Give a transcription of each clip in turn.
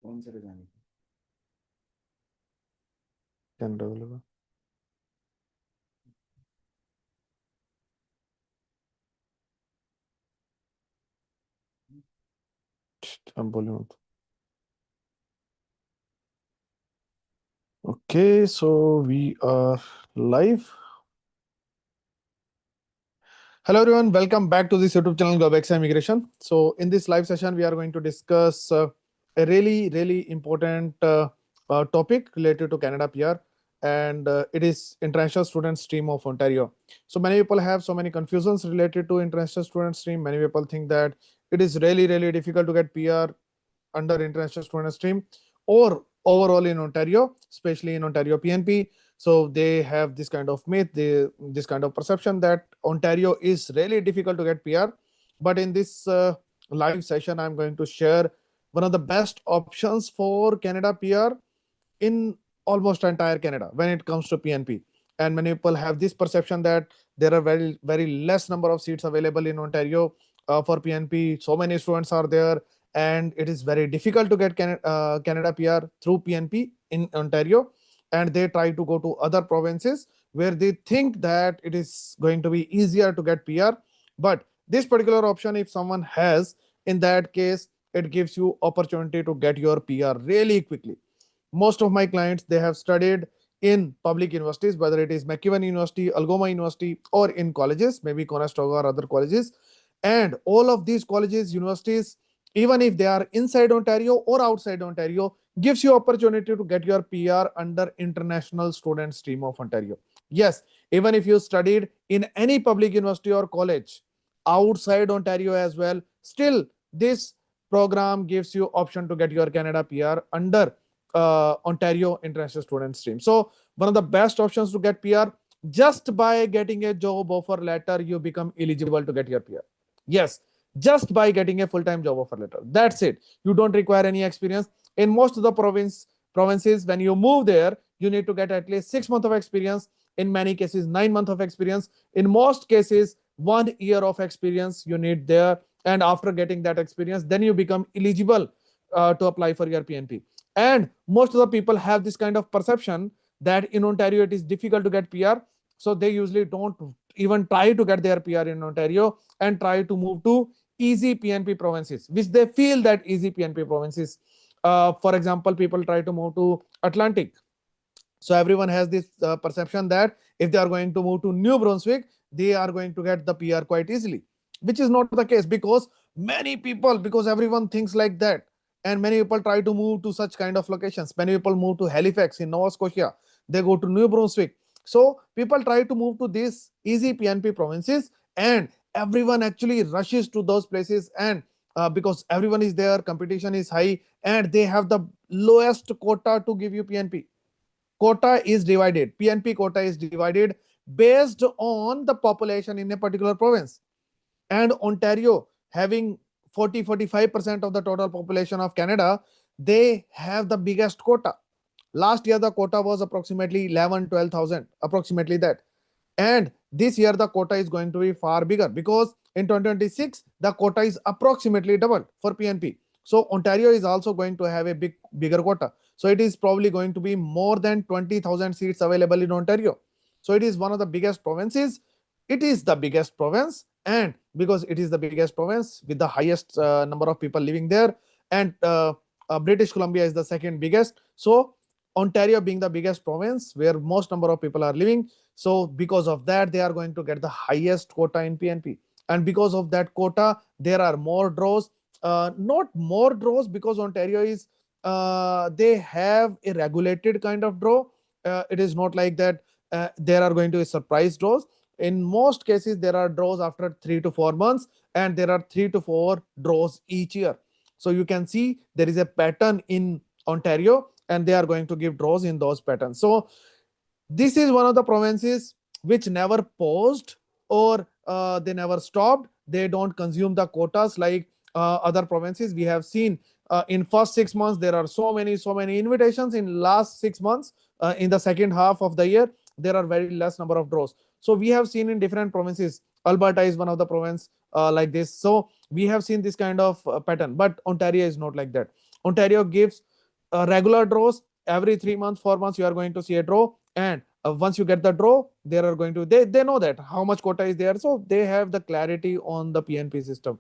कौन से जाने की कैनेडा वाले का। अब बोले मत। Okay, so we are live. Hello everyone, welcome back to this YouTube channel Globexa Immigration. So in this live session, we are going to discuss a really important topic related to Canada PR, and it is international student stream of Ontario. So many people have so many confusions related to international student stream. Many people think that it is really difficult to get PR under international student stream or overall in Ontario, especially in Ontario PNP. So they have this kind of myth, this kind of perception that Ontario is really difficult to get PR. But in this live session, I'm going to share one of the best options for Canada PR in almost entire Canada when it comes to PNP. And many people have this perception that there are very less number of seats available in Ontario for PNP. So many students are there, and it is very difficult to get Canada PR through PNP in Ontario. And they try to go to other provinces where they think that it is going to be easier to get PR. But this particular option, if someone has, in that case, it gives you opportunity to get your PR really quickly. Most of my clients, they have studied in public universities, whether it is McEwen University, Algoma University, or in colleges, maybe Conestoga or other colleges. And all of these colleges, universities, even if they are inside Ontario or outside Ontario, gives you opportunity to get your PR under international student stream of Ontario. Yes, even if you studied in any public university or college outside Ontario as well, still this program gives you option to get your Canada PR under Ontario international student stream. So one of the best options to get PR, just by getting a job offer letter, you become eligible to get your PR. Yes, just by getting a full-time job offer letter. That's it. You don't require any experience. In most of the provinces, when you move there, you need to get at least 6 months of experience. In many cases, 9 months of experience. In most cases, 1 year of experience you need there. And after getting that experience, then you become eligible to apply for your PNP. And most of the people have this kind of perception that in Ontario it is difficult to get PR. So they usually don't even try to get their PR in Ontario and try to move to easy PNP provinces, which they feel that easy PNP provinces. For example, people try to move to Atlantic. So everyone has this perception that if they are going to move to New Brunswick, they are going to get the PR quite easily, which is not the case, because because everyone thinks like that. And many people try to move to such kind of locations. Many people move to Halifax in Nova Scotia. They go to New Brunswick. So people try to move to these easy PNP provinces, and everyone actually rushes to those places. And because everyone is there, competition is high, and they have the lowest quota to give you PNP. Quota is divided. PNP quota is divided based on the population in a particular province. And Ontario, having 40-45% of the total population of Canada, they have the biggest quota. Last year, the quota was approximately 11-12,000, approximately that. And this year, the quota is going to be far bigger, because in 2026, the quota is approximately doubled for PNP. So Ontario is also going to have a bigger quota. So it is probably going to be more than 20,000 seats available in Ontario. So it is one of the biggest provinces. It is the biggest province, and because it is the biggest province with the highest number of people living there, and British Columbia is the second biggest. So Ontario being the biggest province where most number of people are living, so because of that, they are going to get the highest quota in PNP. And because of that quota, there are more draws. Not more draws, because Ontario is, they have a regulated kind of draw. It is not like that there are going to be surprise draws. In most cases, there are draws after 3 to 4 months, and there are 3 to 4 draws each year. So you can see there is a pattern in Ontario, and they are going to give draws in those patterns. So this is one of the provinces which never paused, or they never stopped. They don't consume the quotas like other provinces. We have seen in first 6 months there are so many invitations. In last 6 months, in the second half of the year, there are very less number of draws. So we have seen in different provinces. Alberta is one of the province like this. So we have seen this kind of pattern, but Ontario is not like that. Ontario gives regular draws. Every 3 months, 4 months, you are going to see a draw. And once you get the draw, there are going to, they know that how much quota is there. So they have the clarity on the PNP system.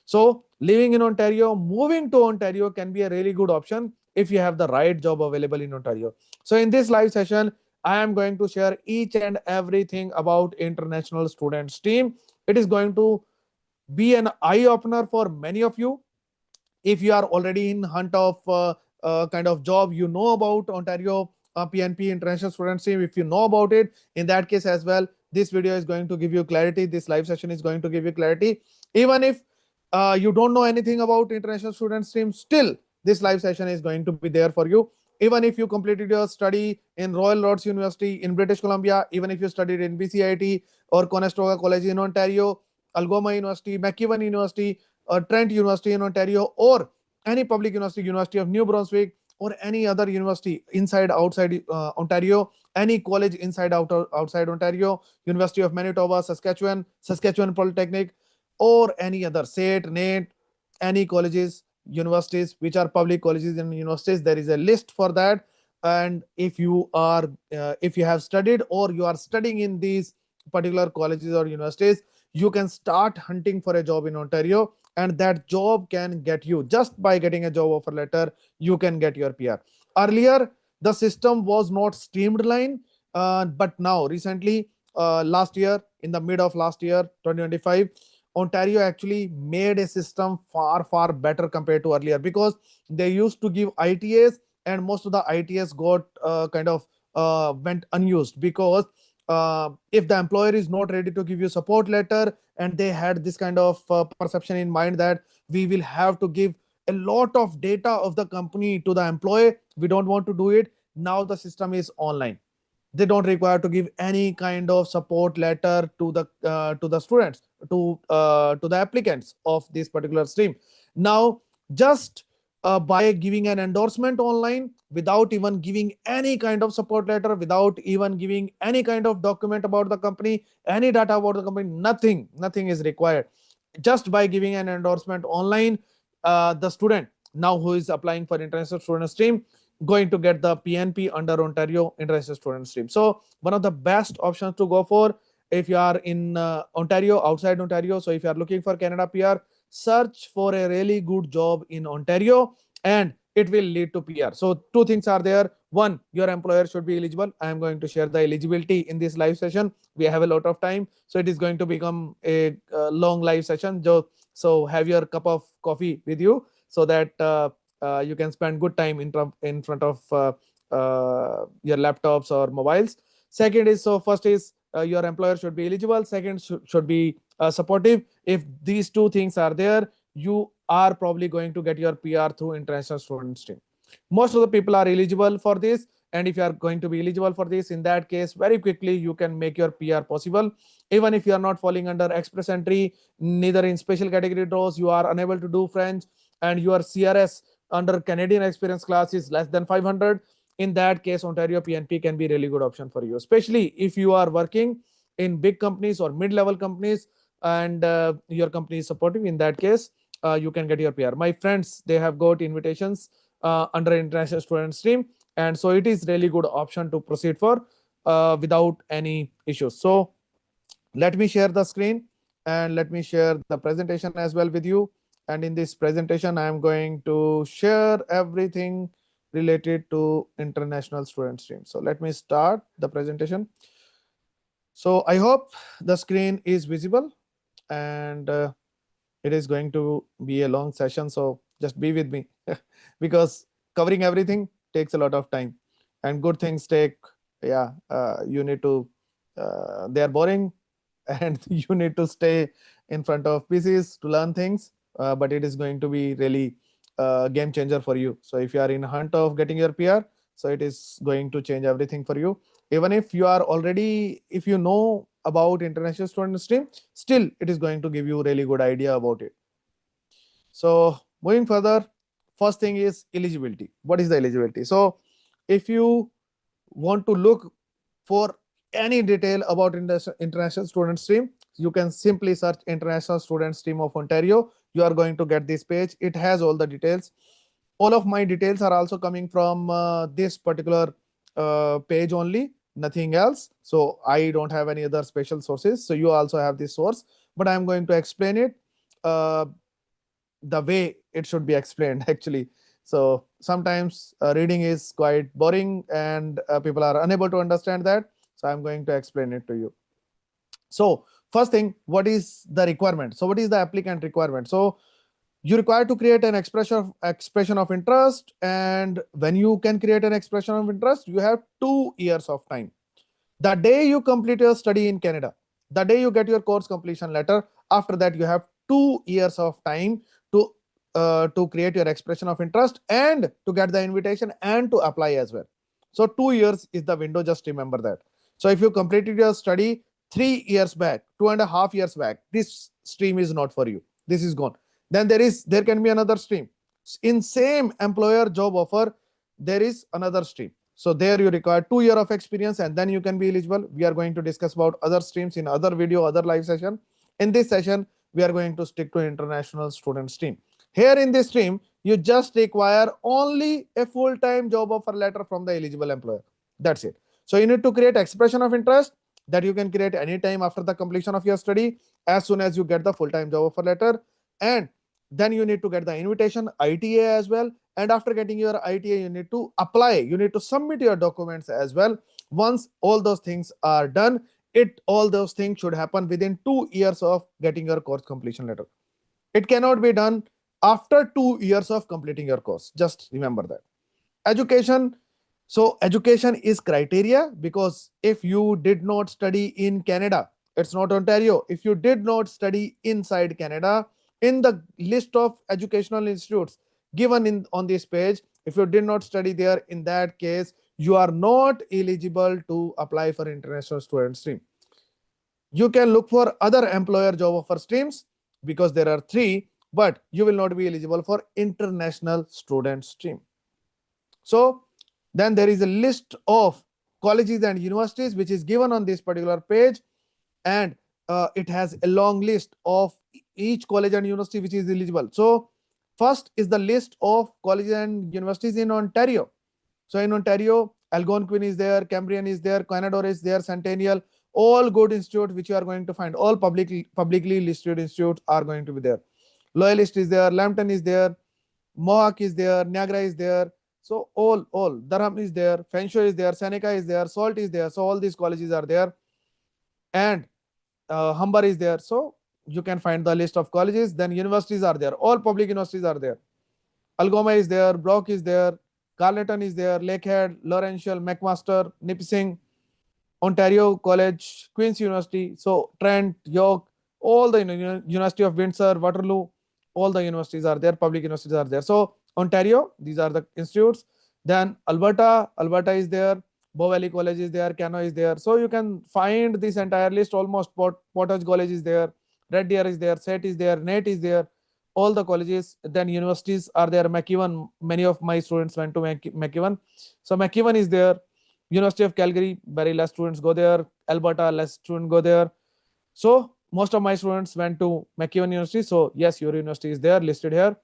So living in Ontario, moving to Ontario can be a really good option if you have the right job available in Ontario. So in this live session, I am going to share each and everything about international students team. It is going to be an eye opener for many of you. If you are already in hunt of kind of job, you know about Ontario PNP International Student Team. If you know about it, in that case as well, this video is going to give you clarity. This live session is going to give you clarity. Even if you don't know anything about International Student Stream, still this live session is going to be there for you. Even if you completed your study in Royal Roads University in British Columbia, even if you studied in BCIT or Conestoga College in Ontario, Algoma University, McEwan University, Trent University in Ontario, or any public university, University of New Brunswick, or any other university inside, outside Ontario, any college inside, outside Ontario, University of Manitoba, Saskatchewan Polytechnic, or any other SAT, NAT, any colleges, universities which are public colleges and universities. There is a list for that. And if you are, if you have studied or you are studying in these particular colleges or universities, you can start hunting for a job in Ontario, and that job can get you, just by getting a job offer letter, you can get your PR. Earlier, the system was not streamlined, but now recently, last year, in the mid of last year, 2025, Ontario actually made a system far better compared to earlier, because they used to give ITAs, and most of the ITAs got kind of went unused, because if the employer is not ready to give you support letter, and they had this kind of perception in mind that we will have to give a lot of data of the company to the employee, we don't want to do it. Now the system is online. They don't require to give any kind of support letter to the students, to the applicants of this particular stream. Now, just by giving an endorsement online, without even giving any kind of support letter, without even giving any kind of document about the company, any data about the company, nothing is required. Just by giving an endorsement online, the student now who is applying for international student stream going to get the PNP under Ontario International Student Stream. So one of the best options to go for if you are in Ontario, outside Ontario. So if you are looking for Canada PR, search for a really good job in Ontario, and it will lead to PR. So two things are there. One, your employer should be eligible. I am going to share the eligibility in this live session. We have a lot of time, so it is going to become a long live session. So have your cup of coffee with you, so that you can spend good time in front of your laptops or mobiles. Second is, so first is your employer should be eligible. Second should be supportive. If these two things are there, you are probably going to get your PR through international student stream. Most of the people are eligible for this, and if you are going to be eligible for this, in that case, very quickly you can make your PR possible. Even if you are not falling under express entry, neither in special category draws, you are unable to do French, and your CRS under Canadian experience class is less than 500, in that case, Ontario PNP can be a really good option for you, especially if you are working in big companies or mid-level companies, and your company is supportive. In that case, you can get your PR. My friends, they have got invitations under international student stream, and so it is really good option to proceed for without any issues. So let me share the screen, and let me share the presentation as well with you. And in this presentation, I am going to share everything related to international student stream. So let me start the presentation. So I hope the screen is visible, and it is going to be a long session. So just be with me because covering everything takes a lot of time, and good things take, yeah, you need to, they are boring, and you need to stay in front of PCs to learn things. But it is going to be really game changer for you. So if you are in hunt of getting your PR, so it is going to change everything for you. Even if you are already, if you know about international student stream, still it is going to give you really good idea about it. So moving further, first thing is eligibility. What is the eligibility? So if you want to look for any detail about international student stream, you can simply search international student stream of Ontario. You are going to get this page. It has all the details. All of my details are also coming from this particular page only, nothing else. So I don't have any other special sources. So you also have this source, but I'm going to explain it the way it should be explained actually. So sometimes reading is quite boring and people are unable to understand that. So I'm going to explain it to you. So first thing, what is the requirement? So what is the applicant requirement? So you require to create an expression of interest, and when you can create an expression of interest, you have 2 years of time. The day you complete your study in Canada, the day you get your course completion letter, after that you have 2 years of time to create your expression of interest and to get the invitation and to apply as well. So 2 years is the window, just remember that. So if you completed your study 3 years back, 2.5 years back, this stream is not for you, this is gone. Then there can be another stream in same employer job offer, there is another stream. So there you require 2 years of experience and then you can be eligible. We are going to discuss about other streams in other video, other live session. In this session, we are going to stick to international student stream. Here in this stream, you just require only a full-time job offer letter from the eligible employer. That's it. So you need to create expression of interest that you can create anytime after the completion of your study, as soon as you get the full-time job offer letter. And then you need to get the invitation, ITA as well. And after getting your ITA, you need to apply, you need to submit your documents as well. Once all those things are done, all those things should happen within 2 years of getting your course completion letter. It cannot be done after 2 years of completing your course. Just remember that. Education. So education is criteria, because if you did not study in Canada, it's not Ontario. If you did not study inside Canada, in the list of educational institutes given on this page, if you did not study there, in that case, you are not eligible to apply for international student stream. You can look for other employer job offer streams, because there are 3, but you will not be eligible for international student stream. So then there is a list of colleges and universities which is given on this particular page, and it has a long list of each college and university which is eligible. So first is the list of colleges and universities in Ontario. So in Ontario, Algonquin is there, Cambrian is there, Canadore is there, Centennial, all good institutes which you are going to find, all publicly listed institutes are going to be there. Loyalist is there, Lambton is there, Mohawk is there, Niagara is there. So all Durham is there, Fanshawe is there, Seneca is there, Salt is there. So all these colleges are there, and Humber is there. So you can find the list of colleges. Then universities are there, all public universities are there. Algoma is there, Brock is there, Carleton is there, Lakehead, Laurential, McMaster, Nipissing, Ontario College, Queen's University, so Trent, York, all the University of Windsor, Waterloo, all the universities are there, public universities are there. So Ontario, these are the institutes. Then Alberta is there, Bow Valley College is there, Cano is there. So you can find this entire list. Almost Portage College is there, Red Deer is there, SET is there, NAT is there, all the colleges. Then universities are there. McEwan, many of my students went to McEwan. So McEwan is there. University of Calgary, very less students go there. Alberta, less students go there. So most of my students went to McEwan University. So yes, your university is there, listed here.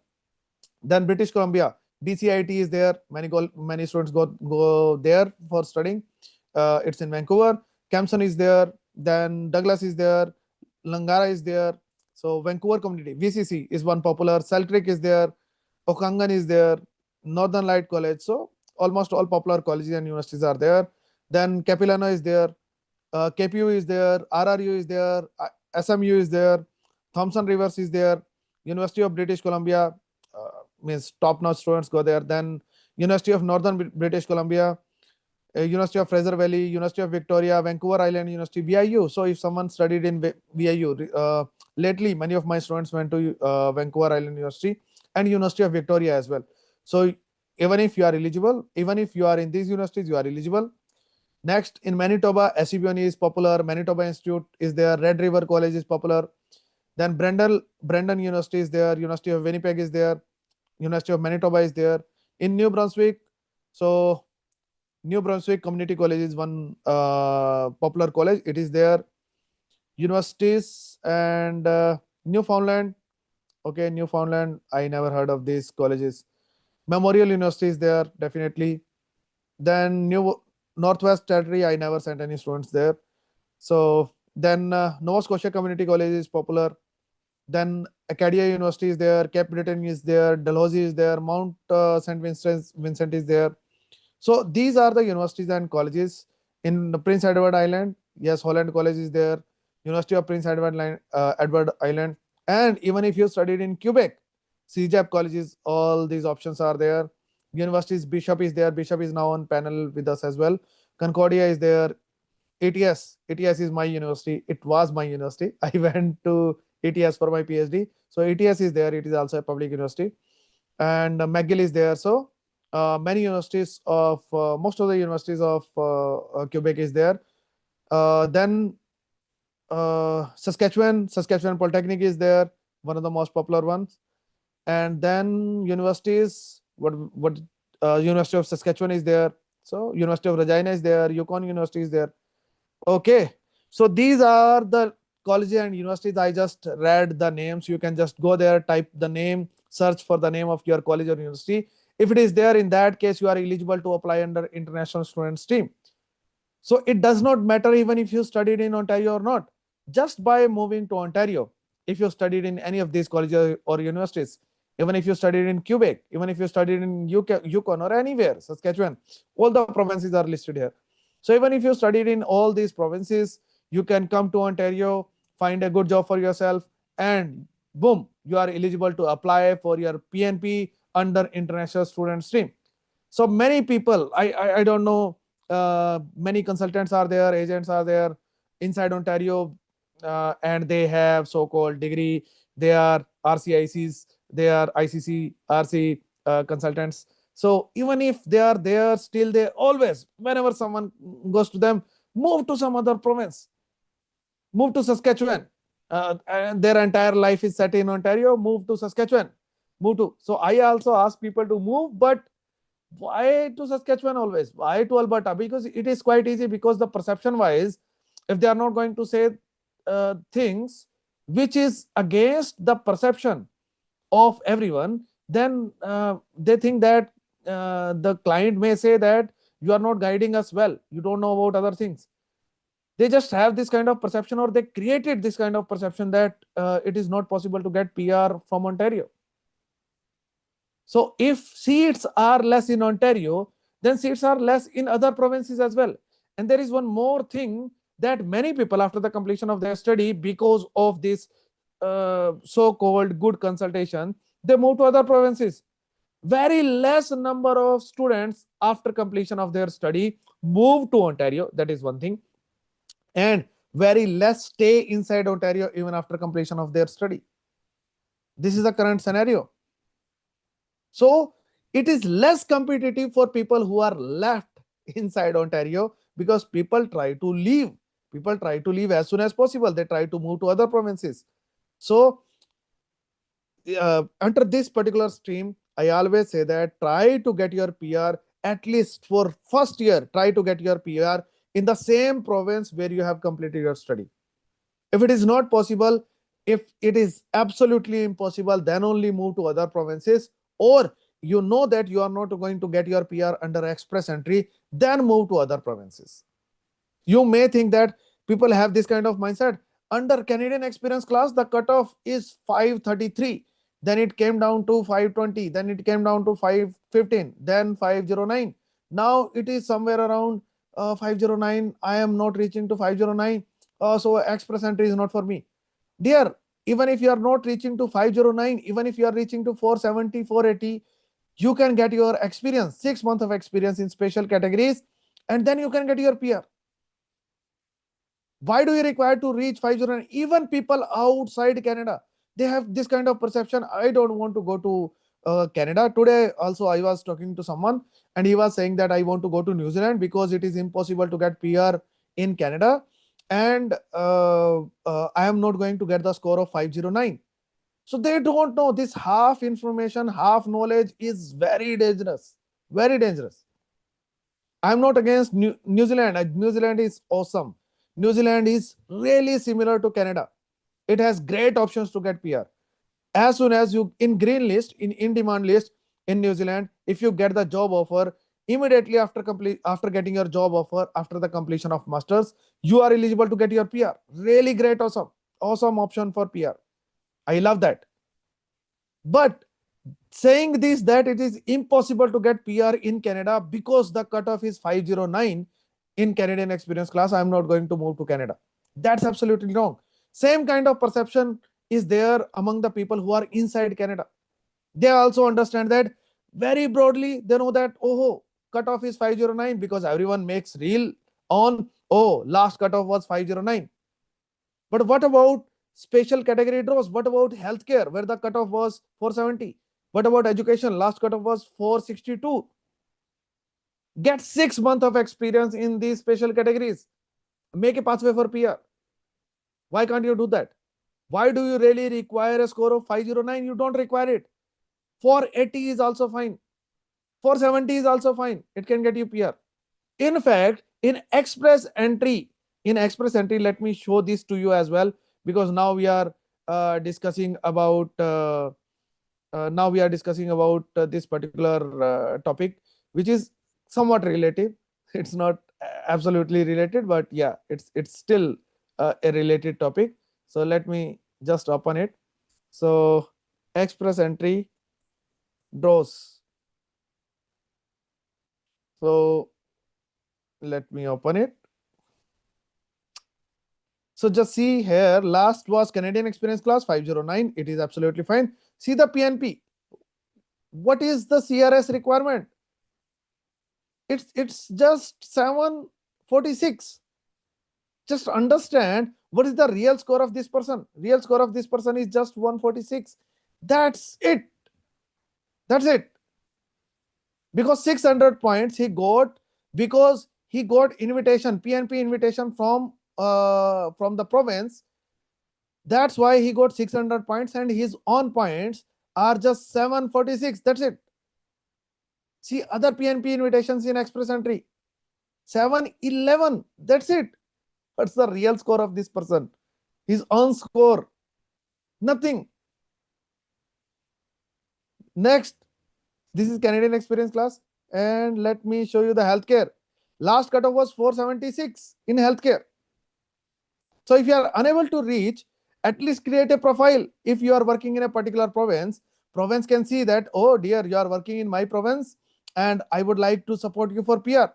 Then British Columbia, BCIT is there. Many students go there for studying. It's in Vancouver. Campson is there. Then Douglas is there. Langara is there. So Vancouver Community, VCC is one popular. Selkirk is there. Okangan is there. Northern Light College. So almost all popular colleges and universities are there. Then Capilano is there. KPU is there. RRU is there. SMU is there. Thompson Rivers is there. University of British Columbia, means top-notch students go there. Then University of Northern British Columbia, University of Fraser Valley, University of Victoria, Vancouver Island University, VIU. So if someone studied in VIU, lately many of my students went to Vancouver Island University and University of Victoria as well. So even if you are eligible, even if you are in these universities, you are eligible. Next, in Manitoba, SCBN is popular. Manitoba Institute is there. Red River College is popular. Then Brandon University is there. University of Winnipeg is there. University of Manitoba is there. In New Brunswick, so New Brunswick Community College is one popular college. It is there. Universities and Newfoundland. Okay, Newfoundland. I never heard of these colleges. Memorial University is there, definitely. Then New Northwest Territory, I never sent any students there. So then Nova Scotia Community College is popular. Then Acadia University is there, Cape Breton is there, Dalhousie is there, Mount Vincent is there. So these are the universities and colleges in the Prince Edward Island. Yes, Holland College is there, University of Prince Edward Island, and even if you studied in Quebec, CJAP colleges, all these options are there. Universities, Bishop is there. Bishop is now on panel with us as well. Concordia is there. ATS is my university. It was my university. I went to ATS for my PhD. So ATS is there. It is also a public university. And McGill is there. So many universities of most of the universities of Quebec is there. Then Saskatchewan Polytechnic is there, one of the most popular ones. And then universities, what University of Saskatchewan is there. So University of Regina is there. Yukon University is there. Okay, so these are the colleges and universities. I just read the names. You can just go there, type the name, search for the name of your college or university. If it is there, in that case, you are eligible to apply under international student stream. So it does not matter even if you studied in Ontario or not. Just by moving to Ontario, if you studied in any of these colleges or universities, even if you studied in Quebec, even if you studied in Yukon or anywhere, Saskatchewan, all the provinces are listed here. So even if you studied in all these provinces, you can come to Ontario, find a good job for yourself, and boom, you are eligible to apply for your PNP under international student stream. So many people, I don't know, many consultants are there, agents are there inside Ontario, and they have so-called degree. They are RCICs, they are ICC, RC consultants. So even if they are there, still they always, whenever someone goes to them, move to some other province, move to Saskatchewan. And their entire life is set in Ontario, move to Saskatchewan, move to. So I also ask people to move, but why to Saskatchewan always? Why to Alberta? Because it is quite easy, because the perception wise, if they are not going to say things which is against the perception of everyone, then they think that the client may say that you are not guiding us well, you don't know about other things. They just have this kind of perception, or they created this kind of perception that it is not possible to get PR from Ontario. So if seats are less in Ontario, then seats are less in other provinces as well. And there is one more thing, that many people after the completion of their study, because of this so-called good consultation, they move to other provinces. Very less number of students after completion of their study move to Ontario. That is one thing. And very less stay inside Ontario even after completion of their study. This is the current scenario. So it is less competitive for people who are left inside Ontario, because people try to leave. People try to leave as soon as possible. They try to move to other provinces. So under this particular stream, I always say that try to get your PR at least for first year. Try to get your PR in the same province where you have completed your study. If it is not possible, if it is absolutely impossible, then only move to other provinces. Or you know that you are not going to get your PR under express entry, then move to other provinces. You may think that people have this kind of mindset. Under Canadian experience class, the cutoff is 533. Then it came down to 520. Then it came down to 515. Then 509. Now it is somewhere around 509. I am not reaching to 509. So express entry is not for me. Dear, even if you are not reaching to 509, even if you are reaching to 470, 480, you can get your experience, 6 months of experience in special categories, and then you can get your PR. Why do you require to reach 509? Even people outside Canada, they have this kind of perception. I don't want to go to Canada. Today also I was talking to someone, and he was saying that I want to go to New Zealand because it is impossible to get PR in Canada, and I am not going to get the score of 509. So they don't know. This half information, half knowledge is very dangerous. Very dangerous. I'm not against New Zealand. New Zealand is awesome. New Zealand is really similar to Canada. It has great options to get PR. As soon as you in green list, in demand list in New Zealand, if you get the job offer immediately after getting your job offer after the completion of masters, you are eligible to get your PR. Really great, awesome option for PR. I love that. But saying this, that it is impossible to get PR in Canada because the cutoff is 509 in Canadian experience class, I'm not going to move to Canada. That's absolutely wrong. Same kind of perception is there among the people who are inside Canada. They also understand that very broadly. They know that, oh, cutoff is 509 because everyone makes reel on, oh, last cutoff was 509. But what about special category draws? What about healthcare, where the cutoff was 470? What about education? Last cutoff was 462. Get 6 months of experience in these special categories. Make a pathway for PR. Why can't you do that? Why do you really require a score of 509? You don't require it. 480 is also fine. 470 is also fine. It can get you PR. In fact, in express entry, let me show this to you as well, because now we are discussing about this particular topic, which is somewhat related. It's not absolutely related, but yeah, it's still a related topic. So let me just open it. So express entry draws. So let me open it. So just see here, last was Canadian experience class 509. It is absolutely fine. See the PNP. What is the CRS requirement? It's just 746. Just understand what is the real score of this person. Real score of this person is just 146. That's it. That's it. Because 600 points he got because he got invitation, PNP invitation from the province. That's why he got 600 points, and his on points are just 746. That's it. See other PNP invitations in express entry, 711. That's it. What's the real score of this person? His on score, nothing. Next, this is Canadian experience class, and let me show you the healthcare. Last cutoff was 476 in healthcare. So if you are unable to reach, at least create a profile. If you are working in a particular province can see that, oh dear, you are working in my province and I would like to support you for PR.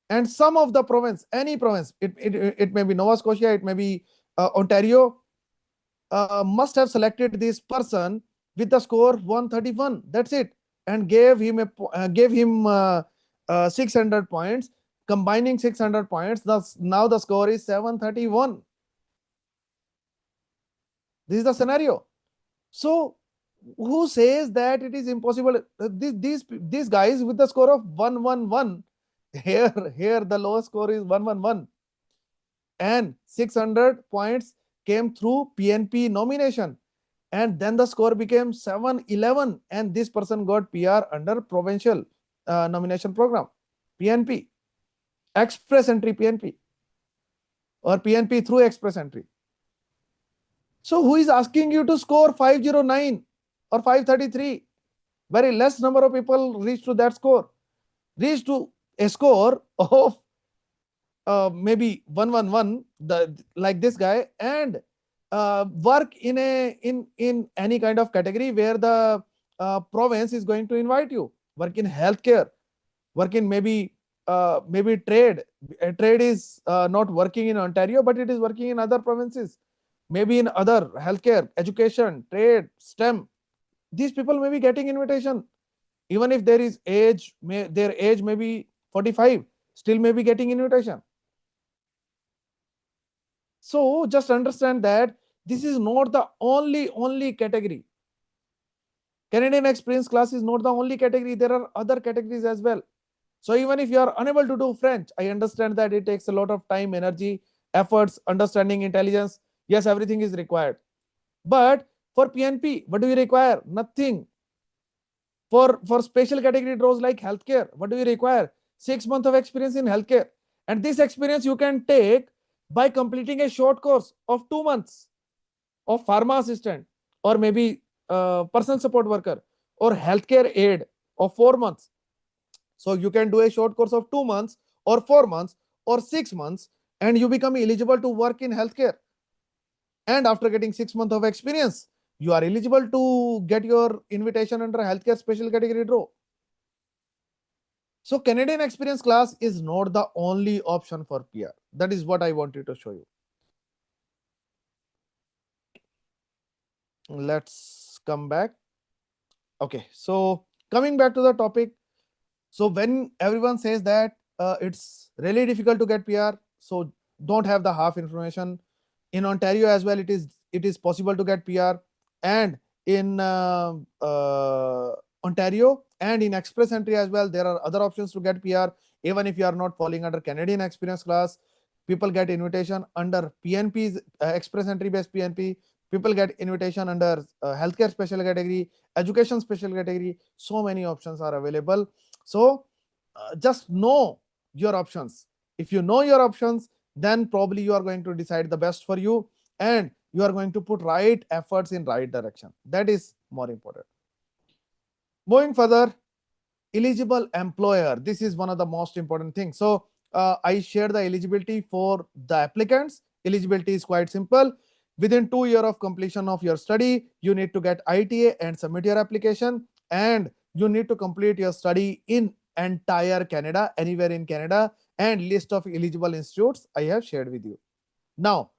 And some of the province, any province, it may be Nova Scotia, it may be Ontario, must have selected this person with the score 131. That's it. And gave him 600 points. Combining 600 points, now the score is 731. This is the scenario. So who says that it is impossible? These guys with the score of 111, here the lowest score is 111, and 600 points came through PNP nomination, and then the score became 711, and this person got PR under provincial nomination program, PNP, express entry PNP, or PNP through express entry. So who is asking you to score 509 or 533? Very less number of people reach to that score. Reach to a score of maybe 111, like this guy, and work in any kind of category where the province is going to invite you. Work in healthcare, work in maybe trade. Trade is not working in Ontario, but it is working in other provinces. Maybe in other healthcare, education, trade, STEM. These people may be getting invitation. Even if there is age, their age may be 45, still may be getting invitation. So just understand that this is not the only category. Canadian experience class is not the only category. There are other categories as well. So even if you are unable to do French, I understand that it takes a lot of time, energy, efforts, understanding, intelligence. Yes, everything is required. But for PNP, what do you require? Nothing. For special category draws like healthcare, what do you require? 6 months of experience in healthcare. And this experience you can take by completing a short course of 2 months of pharma assistant, or maybe personal support worker, or healthcare aide, of 4 months. So you can do a short course of 2 months or 4 months or 6 months, and you become eligible to work in healthcare. And after getting 6 months of experience, you are eligible to get your invitation under healthcare special category draw. So Canadian experience class is not the only option for PR. That is what I wanted to show you. Let's come back. Okay, so coming back to the topic. So when everyone says that it's really difficult to get PR, so don't have the half information. In Ontario as well, it is possible to get PR, and in Ontario and in express entry as well, there are other options to get PR. Even if you are not falling under Canadian experience class, people get invitation under PNP's express entry based PNP. People get invitation under healthcare special category, education special category. So many options are available. So just know your options. If you know your options, then probably you are going to decide the best for you, and you are going to put right efforts in right direction. That is more important. Moving further, eligible employer. This is one of the most important things. So I share the eligibility for the applicants. Eligibility is quite simple. Within 2 years of completion of your study, you need to get ITA and submit your application, and you need to complete your study in entire Canada, anywhere in Canada, and list of eligible institutes I have shared with you. Now,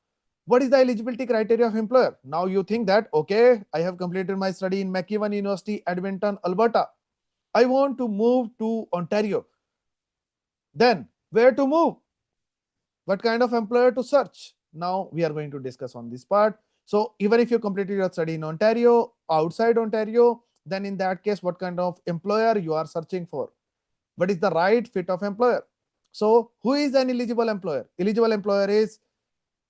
what is the eligibility criteria of employer? Now you think that, okay, I have completed my study in McEwan University, Edmonton, Alberta. I want to move to Ontario. Then where to move? What kind of employer to search? Now we are going to discuss on this part. So even if you completed your study in Ontario, outside Ontario, then in that case, what kind of employer you are searching for? What is the right fit of employer? So who is an eligible employer? Eligible employer is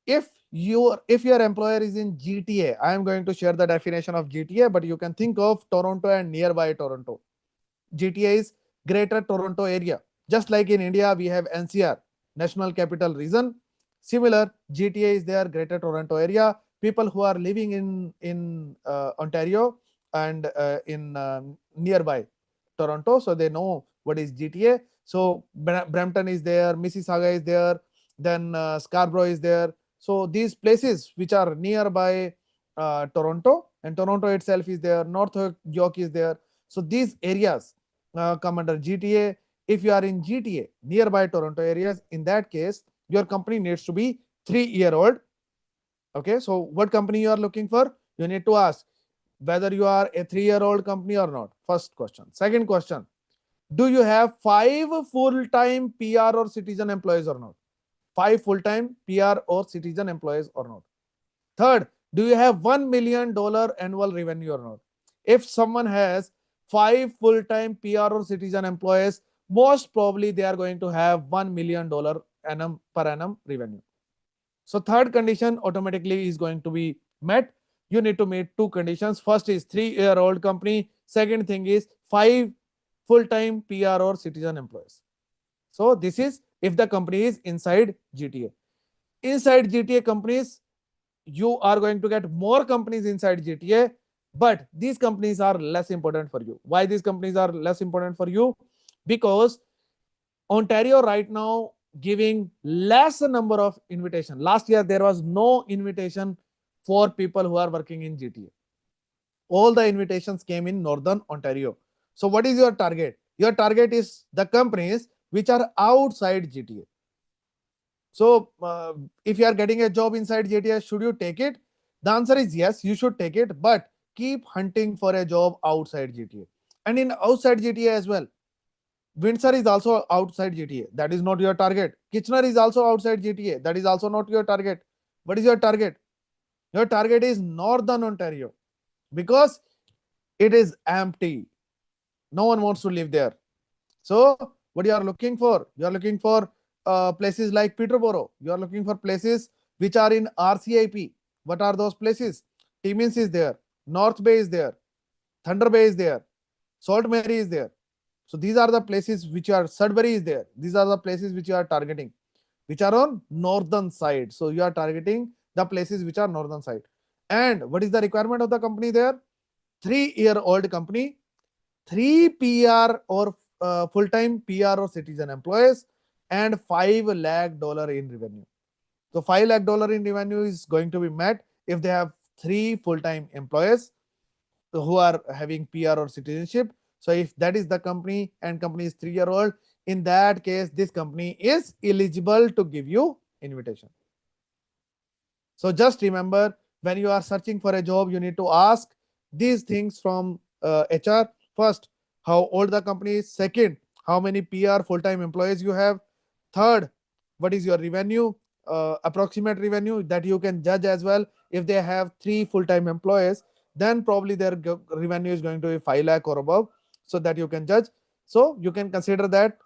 if your employer is in GTA. I am going to share the definition of GTA, but you can think of Toronto and nearby Toronto. GTA is Greater Toronto Area. Just like in India, we have NCR, National Capital Region. Similar, GTA is there, Greater Toronto Area. People who are living in Ontario and in nearby Toronto, so they know what is GTA. So Brampton is there, Mississauga is there, then Scarborough is there. So these places which are nearby Toronto, and Toronto itself is there, North York is there. So these areas come under GTA. If you are in GTA, nearby Toronto areas, in that case, your company needs to be 3-year old. Okay, so what company you are looking for? You need to ask whether you are a 3-year old company or not. First question. Second question, do you have 5 full-time PR or citizen employees or not? 5 full-time PR or citizen employees or not? Third, do you have $1 million annual revenue or not? If someone has 5 full-time PR or citizen employees, most probably they are going to have $1 million per annum revenue. So third condition automatically is going to be met. You need to meet 2 conditions. First is 3-year old company. Second thing is 5 full-time PR or citizen employees. So this is if the company is inside GTA. Inside GTA companies, you are going to get more companies inside GTA, but these companies are less important for you. Why these companies are less important for you? Because Ontario right now giving less number of invitation. Last year there was no invitation for people who are working in GTA. All the invitations came in Northern Ontario. So what is your target? Your target is the companies which are outside GTA. So if you are getting a job inside GTA, should you take it? The answer is yes, you should take it, but keep hunting for a job outside GTA. And in outside GTA as well. Windsor is also outside GTA. That is not your target. Kitchener is also outside GTA. That is also not your target. What is your target? Your target is Northern Ontario because it is empty. No one wants to live there. So what you are looking for? You are looking for places like Peterborough. You are looking for places which are in RCIP. What are those places? Timmins is there. North Bay is there. Thunder Bay is there. Sault Mary is there. So these are the places which are Sudbury is there. These are the places which you are targeting, which are on northern side. So you are targeting the places which are northern side. And what is the requirement of the company there? 3-year old company, 3 PR or full-time PR or citizen employees and $5 lakh in revenue. So $5 lakh in revenue is going to be met if they have 3 full-time employees who are having PR or citizenship. So if that is the company and company is 3-year-old, in that case, this company is eligible to give you invitation. So just remember, when you are searching for a job, you need to ask these things from HR. First, how old the company is. Second, how many PR full-time employees you have. Third, what is your revenue, approximate revenue that you can judge as well. If they have 3 full-time employees, then probably their revenue is going to be 5 lakh or above, so that you can judge. So you can consider that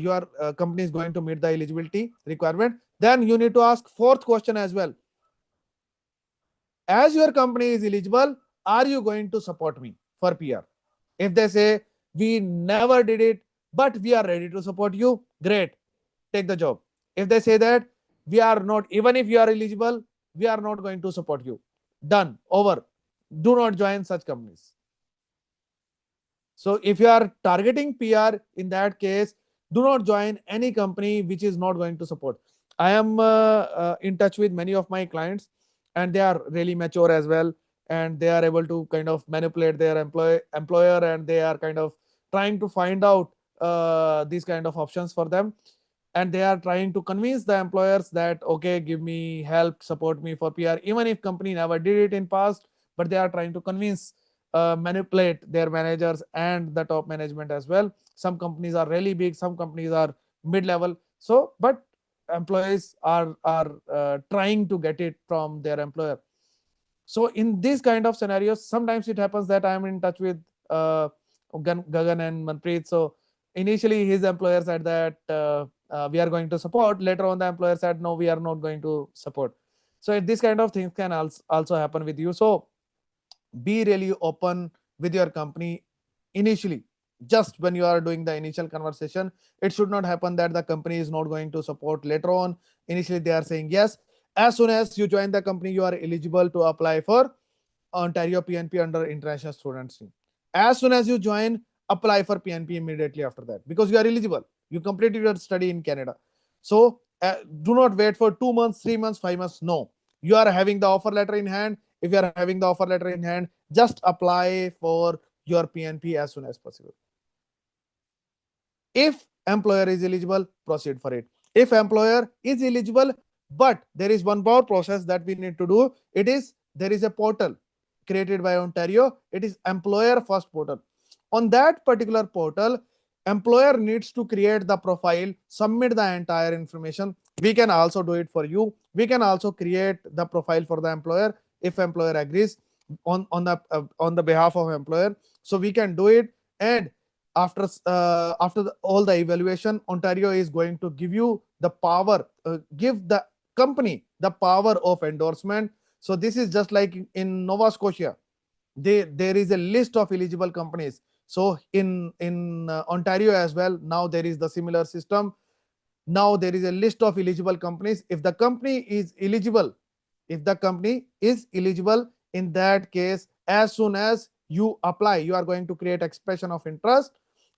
your company is going to meet the eligibility requirement. Then you need to ask fourth question as well. As your company is eligible, are you going to support me for PR? If they say we never did it, but we are ready to support you, great, take the job. If they say that we are not, even if you are eligible, we are not going to support you, done, over. Do not join such companies. So if you are targeting PR, in that case, do not join any company which is not going to support. I am in touch with many of my clients, and they are really mature as well, and they are able to kind of manipulate their employer, and they are kind of trying to find out these kind of options for them, and they are trying to convince the employers that okay, give me help, support me for PR, even if company never did it in past, but they are trying to convince, manipulate their managers and the top management as well. Some companies are really big, some companies are mid level. So but employees are trying to get it from their employer. So in these kind of scenarios, sometimes it happens that I am in touch with Gagan and Manpreet. So initially his employer said that we are going to support. Later on the employer said no, we are not going to support. So this kind of things can also happen with you. So be really open with your company initially. Just when you are doing the initial conversation, it should not happen that the company is not going to support. Later on, initially they are saying yes. As soon as you join the company, you are eligible to apply for Ontario PNP under international student stream. As soon as you join, apply for PNP immediately after that, because you are eligible. You completed your study in Canada. So do not wait for 2 months, 3 months, 5 months. No, you are having the offer letter in hand. If you are having the offer letter in hand, just apply for your PNP as soon as possible. If employer is eligible, proceed for it. If employer is eligible, but there is one more process that we need to do. It is, there is a portal created by Ontario. It is employer first portal. On that particular portal, employer needs to create the profile, submit the entire information. We can also do it for you. We can also create the profile for the employer if employer agrees on the behalf of employer. So we can do it. And after all the evaluation, Ontario is going to give you the power, give the company the power of endorsement. So this is just like in Nova Scotia, there is a list of eligible companies. So in Ontario as well, now there is the similar system. Now there is a list of eligible companies. If the company is eligible, in that case, as soon as you apply, you are going to create expression of interest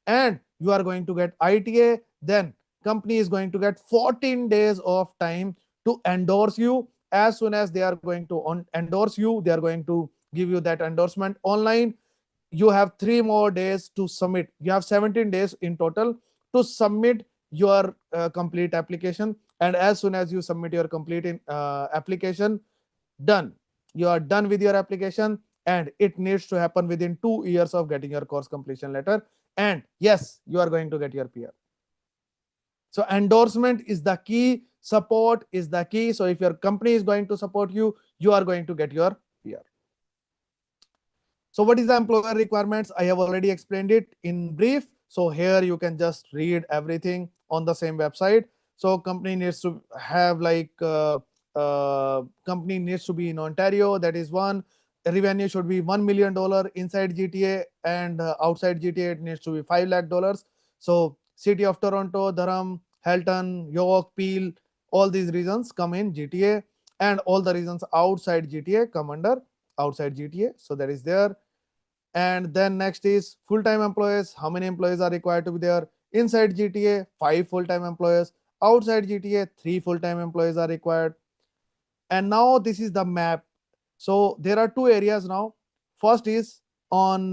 and you are going to get ITA. Then company is going to get 14 days of time to endorse you. As soon as they are going to endorse you, they are going to give you that endorsement online. You have 3 more days to submit. You have 17 days in total to submit your complete application. And as soon as you submit your complete application, done. You are done with your application, and it needs to happen within 2 years of getting your course completion letter. And yes, you are going to get your PR. So endorsement is the key, support is the key. So if your company is going to support you, you are going to get your PR. So what is the employer requirements? I have already explained it in brief. So here you can just read everything on the same website. So company needs to have like company needs to be in Ontario. That is one. Revenue should be $1 million inside GTA, and outside GTA it needs to be $5 lakh. So city of Toronto, Durham, Halton, York, Peel, all these regions come in GTA, and all the regions outside GTA come under outside GTA. So that is there. And then next is full-time employees. How many employees are required to be there? Inside GTA, 5 full-time employees. Outside GTA, 3 full-time employees are required. And now this is the map. So there are two areas now. First is on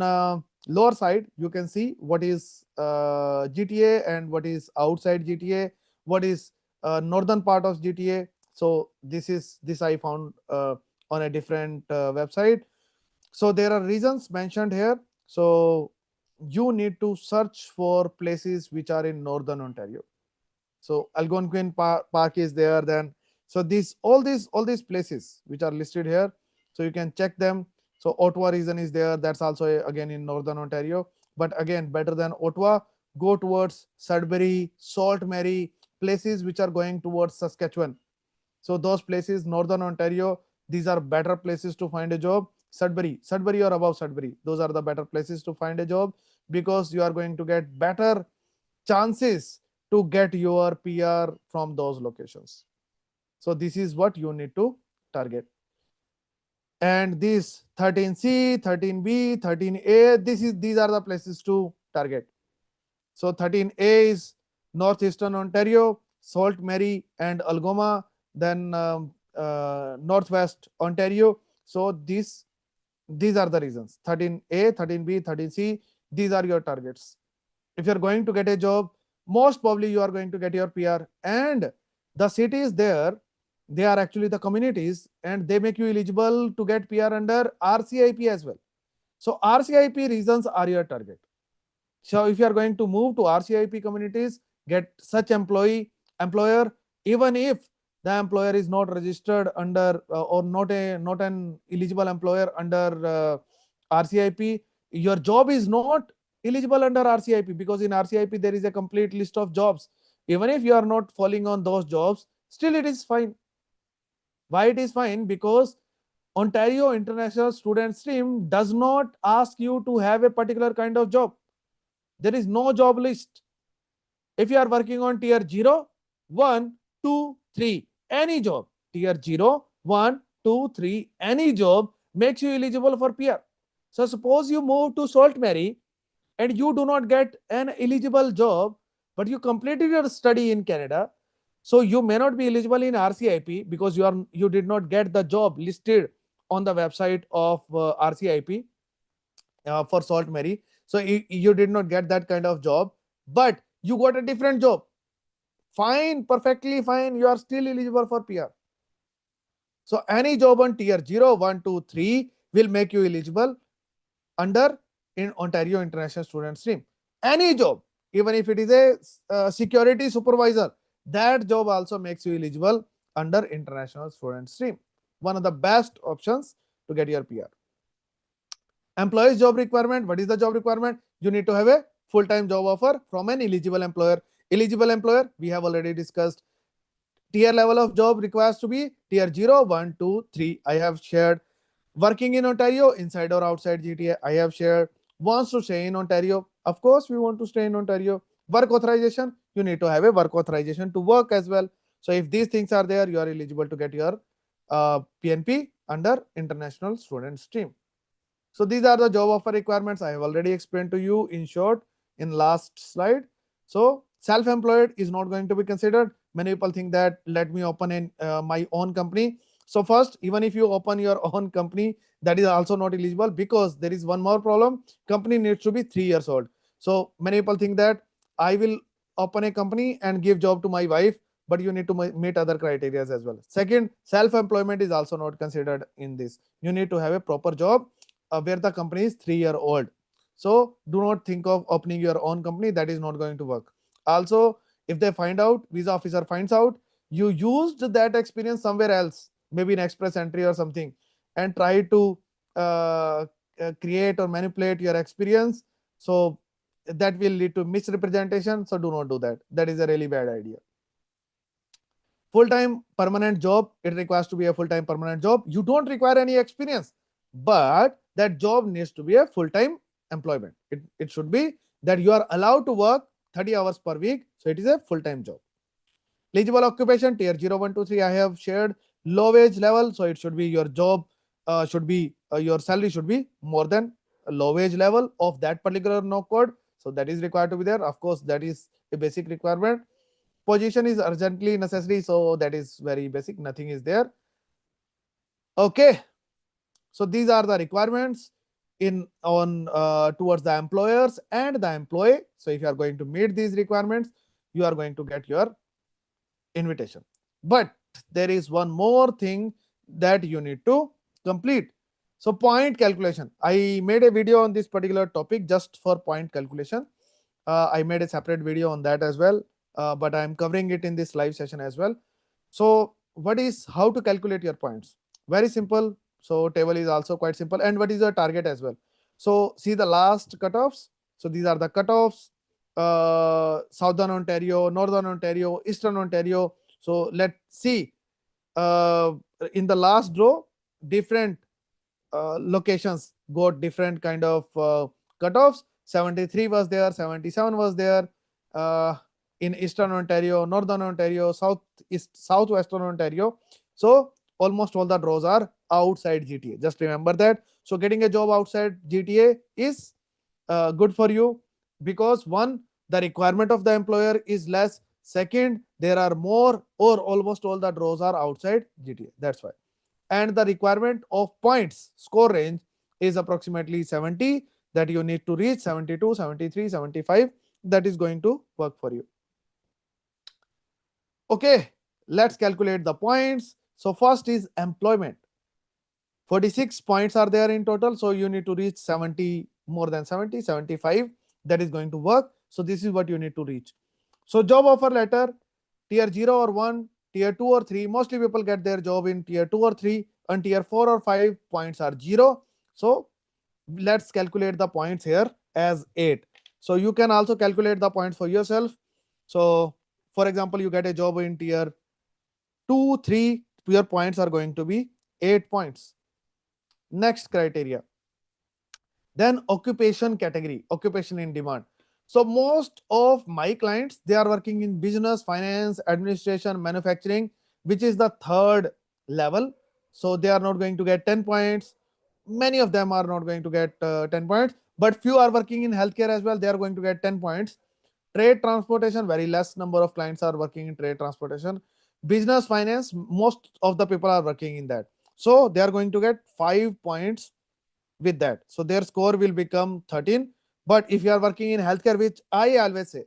lower side, you can see what is GTA and what is outside GTA, what is northern part of GTA. So this I found on a different website. So there are reasons mentioned here. So you need to search for places which are in northern Ontario. So Algonquin Park is there. Then so all these places which are listed here, so you can check them. So Ottawa region is there. That's also again in northern Ontario. But again, better than Ottawa, go towards Sudbury, Sault Mary, places which are going towards Saskatchewan. So those places, northern Ontario, these are better places to find a job. Sudbury or above Sudbury, those are the better places to find a job, because you are going to get better chances to get your PR from those locations. So this is what you need to target. And these 13C, 13B, 13A, these are the places to target. So 13A is northeastern Ontario, Sault Mary and Algoma, then northwest Ontario. So these are the reasons. 13A, 13B, 13C, these are your targets. If you're going to get a job, most probably you are going to get your PR. And the cities there, they are actually the communities, and they make you eligible to get PR under RCIP as well. So RCIP regions are your target. So if you are going to move to RCIP communities, get such employer, even if the employer is not registered under or not an eligible employer under RCIP, your job is not eligible under RCIP, because in RCIP there is a complete list of jobs. Even if you are not falling on those jobs, still it is fine. Why it is fine? Because Ontario International Student Stream does not ask you to have a particular kind of job. There is no job list. If you are working on tier 0, 1, 2, 3, any job, tier 0, 1, 2, 3, any job makes you eligible for PR. So suppose you move to Sault Mary and you do not get an eligible job, but you completed your study in Canada. So you may not be eligible in RCIP because you did not get the job listed on the website of RCIP for Sault Mary. So you did not get that kind of job, but you got a different job. Fine, perfectly fine. You are still eligible for PR. So any job on tier 0, 1, 2, 3 will make you eligible under in Ontario International Student Stream. Any job, even if it is a security supervisor, that job also makes you eligible under International Student Stream. One of the best options to get your PR. Employee's job requirement. What is the job requirement? You need to have a full-time job offer from an eligible employer. Eligible employer, we have already discussed. Tier level of job requires to be tier 0, 1, 2, 3. I have shared. Working in Ontario, inside or outside GTA, I have shared. Wants to stay in Ontario. Of course, we want to stay in Ontario. Work authorization, you need to have a work authorization to work as well. So if these things are there, you are eligible to get your PNP under International Student Stream. So these are the job offer requirements. I have already explained to you in short in last slide. So self-employed is not going to be considered. Many people think that let me open in my own company. So first, even if you open your own company, that is also not eligible, because there is one more problem. Company needs to be 3 years old. So many people think that I will open a company and give job to my wife, but you need to meet other criteria as well. Second, self-employment is also not considered in this. You need to have a proper job where the company is 3 year old. So do not think of opening your own company. That is not going to work. Also, if they find out, visa officer finds out you used that experience somewhere else, maybe in express entry or something, and try to create or manipulate your experience, so that will lead to misrepresentation. So do not do that. That is a really bad idea. Full-time permanent job, it requires to be a full-time permanent job. You don't require any experience, but that job needs to be a full-time employment. It should be that you are allowed to work 30 hours per week. So it is a full-time job. Eligible occupation, tier 0, 1, 2, 3, I have shared. Low wage level, so it should be your job, should be your salary should be more than low wage level of that particular no code. So that is required to be there. Of course, that is a basic requirement. Position is urgently necessary, so that is very basic, nothing is there. Okay, so these are the requirements in on towards the employers and the employee. So if you are going to meet these requirements, you are going to get your invitation. But there is one more thing that you need to complete. So point calculation, I made a video on this particular topic just for point calculation. I made a separate video on that as well, but I'm covering it in this live session as well. So what is how to calculate your points? Very simple. So table is also quite simple. And what is your target as well? So see the last cutoffs. So these are the cutoffs. Southern Ontario, Northern Ontario, Eastern Ontario. So let's see. Uh, in the last row, different locations got different kind of cutoffs. 73 was there, 77 was there. In Eastern Ontario, Northern Ontario, Southwestern Ontario. So almost all the draws are outside GTA. Just remember that. So getting a job outside GTA is good for you, because one, the requirement of the employer is less. Second, there are more or almost all the draws are outside GTA. That's why. And the requirement of points score range is approximately 70, that you need to reach 72, 73, 75. That is going to work for you. Okay, let's calculate the points. So first is employment. 46 points are there in total. So you need to reach 70, more than 70, 75. That is going to work. So this is what you need to reach. So job offer letter, tier 0 or 1, tier 2 or 3. Mostly people get their job in tier 2 or 3, and tier 4 or 5 points are 0. So let's calculate the points here as 8. So you can also calculate the points for yourself. So for example, you get a job in tier 2, 3, your points are going to be 8 points. Next criteria. Then occupation category, occupation in demand. So most of my clients, they are working in business, finance, administration, manufacturing, which is the third level. So they are not going to get 10 points. Many of them are not going to get 10 points, but few are working in healthcare as well. They are going to get 10 points. Trade transportation, very less number of clients are working in trade transportation. Business finance, most of the people are working in that. So they are going to get 5 points with that. So their score will become 13. But if you are working in healthcare, which I always say,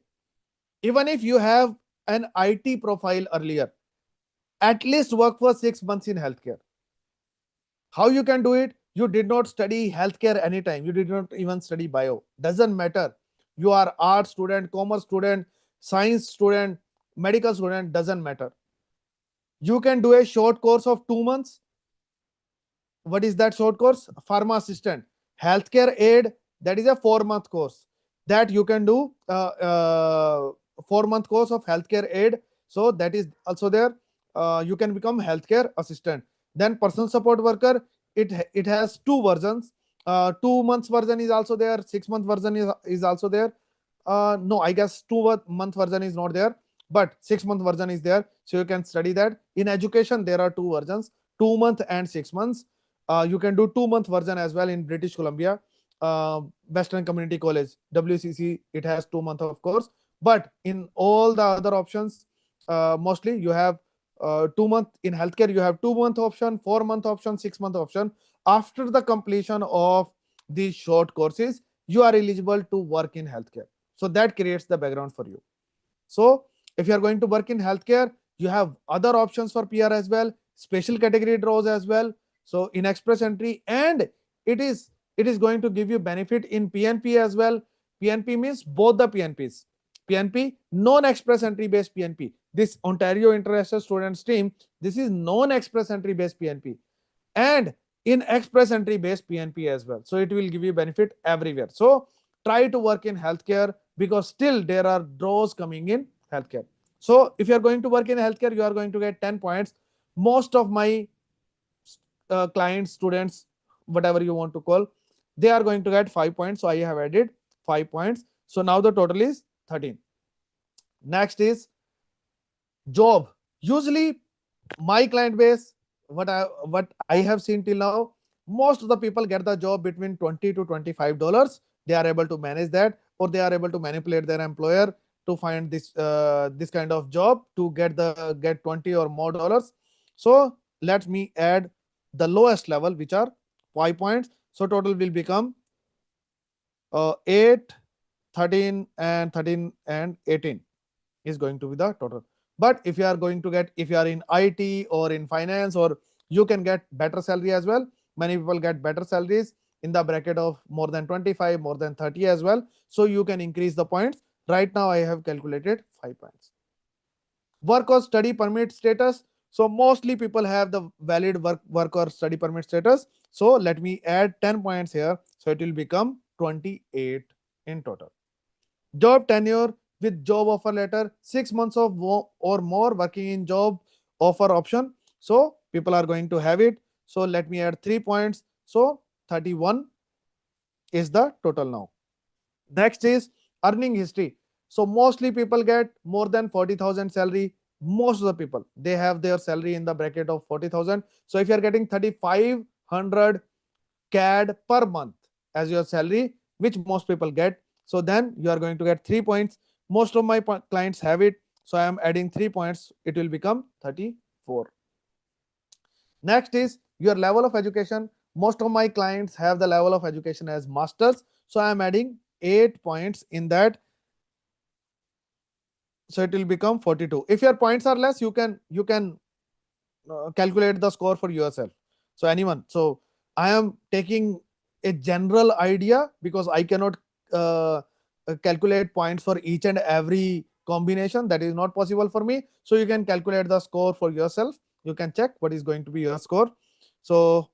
even if you have an IT profile earlier, at least work for 6 months in healthcare. How you can do it? You did not study healthcare anytime. You did not even study bio. Doesn't matter. You are art student, commerce student, science student, medical student, doesn't matter. You can do a short course of 2 months. What is that short course? Pharma assistant, healthcare aid, that is a 4-month course that you can do. 4-month course of healthcare aid, so that is also there. You can become healthcare assistant. Then personal support worker, it has 2 versions. 2 months version is also there, 6-month version is also there. No, I guess 2-month version is not there, but 6-month version is there, so you can study that. In education, there are 2 versions, 2-month and 6 months. You can do 2-month version as well in British Columbia. Western Community College, WCC, it has 2 months of course. But in all the other options, mostly you have 2 month. In healthcare, you have 2-month option, 4-month option, 6-month option. After the completion of these short courses, you are eligible to work in healthcare. So that creates the background for you. So if you are going to work in healthcare, you have other options for PR as well, special category draws as well. So in express entry, and it is going to give you benefit in PNP as well. PNP means both the PNPs. PNP, non-express entry based PNP. This Ontario International Student Stream, this is non-express entry based PNP, and in express entry based PNP as well. So it will give you benefit everywhere. So try to work in healthcare, because still there are draws coming in healthcare. So if you are going to work in healthcare, you are going to get 10 points. Most of my clients, students, whatever you want to call, they are going to get 5 points. So I have added 5 points. So now the total is 13. Next is job. Usually my client base, what I have seen till now, Most of the people get the job between $20 to $25. They are able to manage that, or they are able to manipulate their employer to find this kind of job to get 20 or more dollars. So let me add the lowest level, which are 5 points. So total will become 8, 13, and 13 and 18 is going to be the total. But if you are going to get, if you are in IT or in finance, or you can get better salary as well. Many people get better salaries in the bracket of more than 25, more than 30 as well. So you can increase the points. Right now I have calculated 5 points. Work or study permit status. So mostly people have the valid work or study permit status. So let me add 10 points here. So it will become 28 in total. Job tenure with job offer letter, 6 months of or more working in job offer option. So people are going to have it. So let me add 3 points. So 31 is the total now. Next is earning history. So mostly people get more than 40,000 salary. Most of the people, they have their salary in the bracket of 40,000. So if you are getting 3,500 CAD per month as your salary, which most people get, so then you are going to get 3 points. Most of my clients have it. So I am adding 3 points. It will become 34. Next is your level of education. Most of my clients have the level of education as masters. So I am adding 8 points in that. So it will become 42. If your points are less, you can calculate the score for yourself. So anyone. So I am taking a general idea because I cannot uh, calculate points for each and every combination. That is not possible for me. So you can calculate the score for yourself. You can check what is going to be your score. So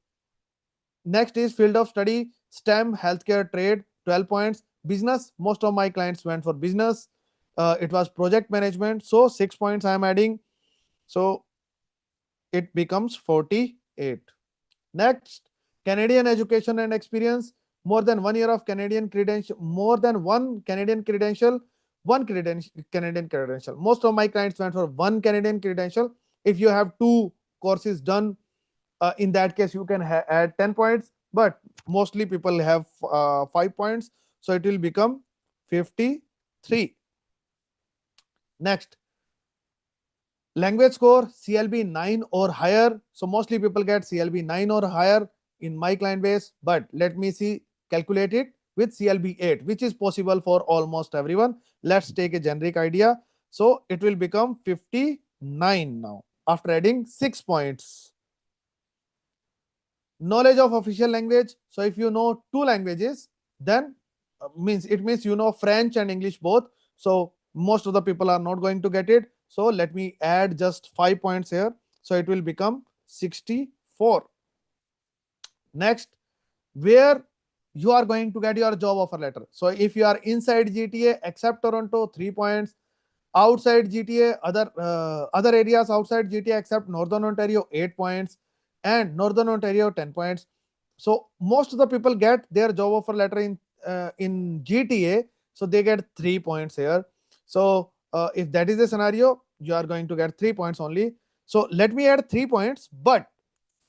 next is field of study, STEM, healthcare, trade, 12 points. Business, most of my clients went for business. It was project management. So 6 points I am adding. So it becomes 48. Next, Canadian education and experience, more than 1 year of Canadian credential, more than one Canadian credential, one Canadian credential. Most of my clients went for one Canadian credential. If you have two courses done, in that case, you can add 10 points, but mostly people have 5 points. So it will become 53. Next, language score, CLB 9 or higher. So mostly people get CLB 9 or higher in my client base, but let me see, calculate it with CLB 8, which is possible for almost everyone. Let's take a generic idea. So it will become 59 now after adding 6 points. Knowledge of official language. So if you know two languages, then means it means you know French and English both. So most of the people are not going to get it. So let me add just 5 points here. So it will become 64. Next, where you are going to get your job offer letter. So if you are inside GTA except Toronto, 3 points. Outside GTA, other areas outside GTA except Northern Ontario, 8 points, and Northern Ontario, 10 points. So most of the people get their job offer letter in GTA, so they get 3 points here. So if that is the scenario, you are going to get 3 points only. So let me add 3 points, but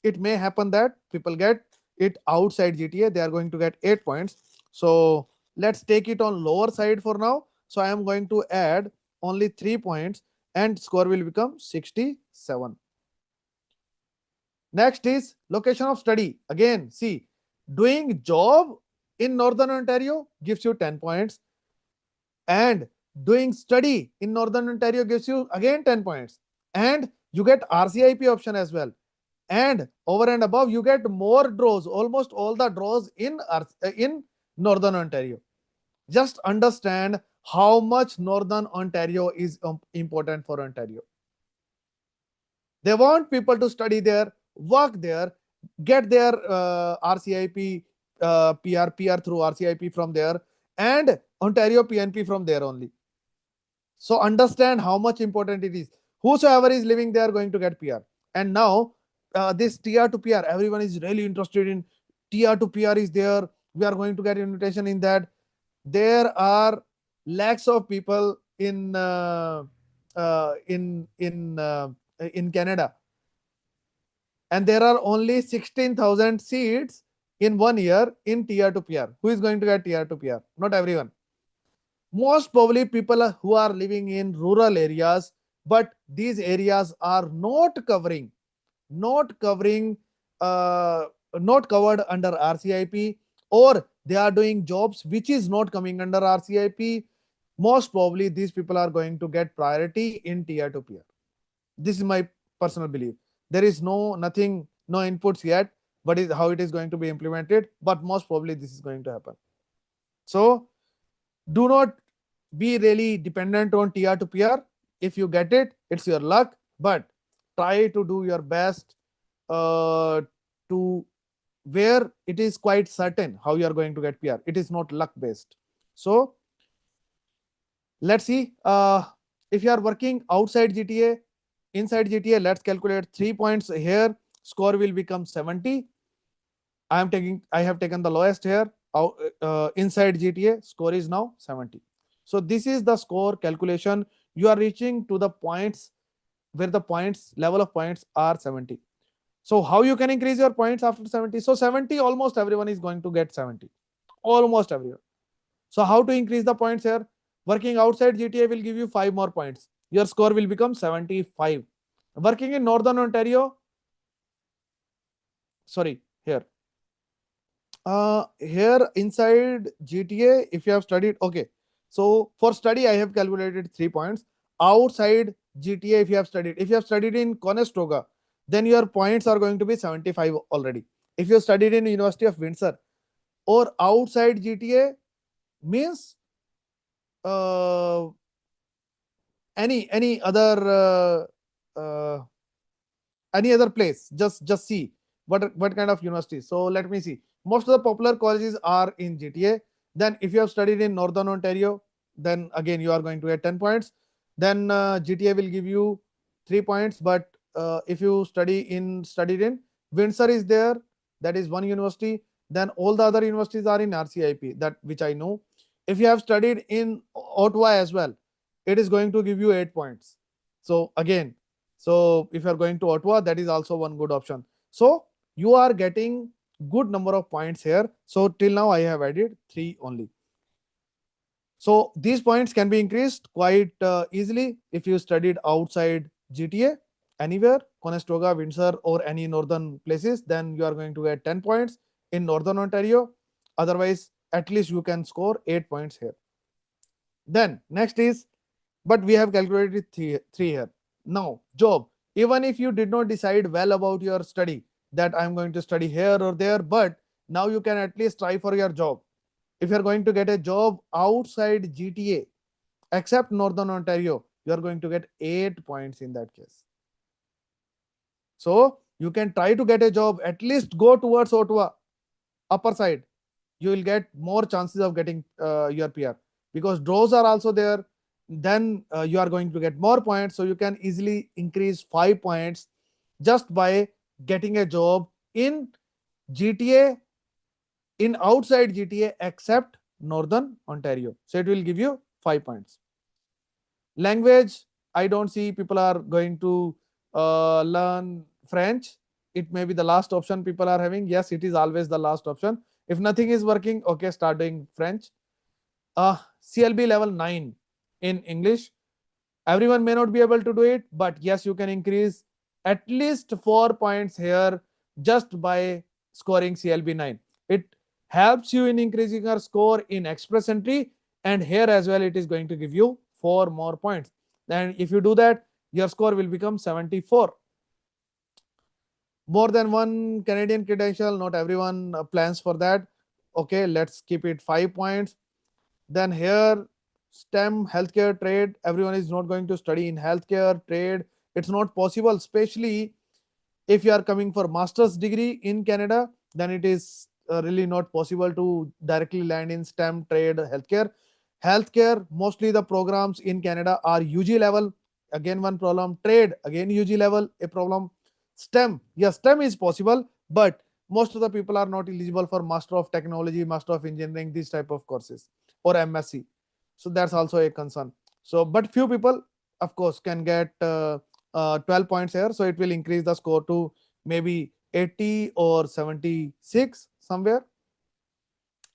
it may happen that people get it outside GTA, they are going to get 8 points. So let's take it on lower side for now. So I am going to add only 3 points and score will become 67. Next is location of study. Again, see, doing job in Northern Ontario gives you 10 points, and doing study in Northern Ontario gives you again 10 points, and you get RCIP option as well. And over and above, you get more draws, almost all the draws in Northern Ontario. Just understand how much Northern Ontario is important for Ontario. They want people to study there, work there, get their RCIP, PR through RCIP from there, and Ontario PNP from there only. So understand how much important it is. Whosoever is living there going to get PR. And now this TR to PR, everyone is really interested in. TR to PR is there. We are going to get invitation in that. There are lakhs of people uh, in Canada. and there are only 16,000 seats in 1 year in tier to peer. Who is going to get tier to peer? Not everyone. Most probably people who are living in rural areas, but these areas are not covering uh, not covered under RCIP, or they are doing jobs which is not coming under RCIP. Most probably these people are going to get priority in tier to peer. This is my personal belief. There is nothing, no inputs yet, but is how it is going to be implemented, but most probably this is going to happen. So do not be really dependent on tier to peer. If you get it, it's your luck, but try to do your best to where it is quite certain how you are going to get PR. It is not luck based. So let's see. If you are working outside GTA, inside GTA, let's calculate 3 points here. Score will become 70. I have taken the lowest here. Inside GTA, score is now 70. So this is the score calculation. You are reaching to the points where the points level of points are 70. So how you can increase your points after 70? So 70, almost everyone is going to get 70. Almost everyone. So how to increase the points here? Working outside GTA will give you 5 more points. Your score will become 75. Working in Northern Ontario, sorry, here inside GTA, if you have studied, okay. So for study, I have calculated 3 points. Outside GTA, if you have studied in Conestoga, then your points are going to be 75 already. If you studied in University of Windsor or outside GTA, means uh, any other any other place, just see what kind of university. So let me see. Most of the popular colleges are in GTA. Then if you have studied in Northern Ontario, then again you are going to get 10 points. Then GTA will give you 3 points, but if you studied in Windsor is there, that is one university. Then all the other universities are in RCIP, that which I know. If you have studied in Ottawa as well, it is going to give you 8 points. So again, so if you are going to Ottawa, that is also one good option. So you are getting good number of points here. So till now I have added 3 only. So these points can be increased quite easily if you studied outside GTA, anywhere, Conestoga, Windsor, or any northern places. Then you are going to get 10 points in Northern Ontario. Otherwise, at least you can score 8 points here. Then next is, but we have calculated three here. Now, job. Even if you did not decide well about your study, that I'm going to study here or there, but now you can at least try for your job. If you're going to get a job outside GTA, except Northern Ontario, you're going to get 8 points in that case. So you can try to get a job, at least go towards Ottawa, upper side. You will get more chances of getting your PR, because draws are also there. Then you are going to get more points. So you can easily increase 5 points just by getting a job in GTA, in outside GTA, except Northern Ontario. So it will give you 5 points. Language, I don't see people are going to learn French. It may be the last option people are having. Yes, it is always the last option. If nothing is working, okay, start doing French. CLB level 9 in English. Everyone may not be able to do it, but yes, you can increase at least 4 points here just by scoring CLB 9. It helps you in increasing your score in express entry, and here as well it is going to give you 4 more points. And if you do that, your score will become 74. More than one Canadian credential, not everyone plans for that. Okay, let's keep it 5 points. Then here, STEM, healthcare, trade, everyone is not going to study in healthcare, trade. It's not possible, especially if you are coming for master's degree in Canada, then it is really not possible to directly land in STEM, trade, healthcare. Healthcare, mostly the programs in Canada are UG level. Again, one problem. Trade, again UG level, a problem. STEM, yes, STEM is possible, but most of the people are not eligible for Master of Technology, Master of Engineering, these type of courses, or MSc. So that's also a concern. So, but few people, of course, can get 12 points here. So it will increase the score to maybe 80 or 76 somewhere.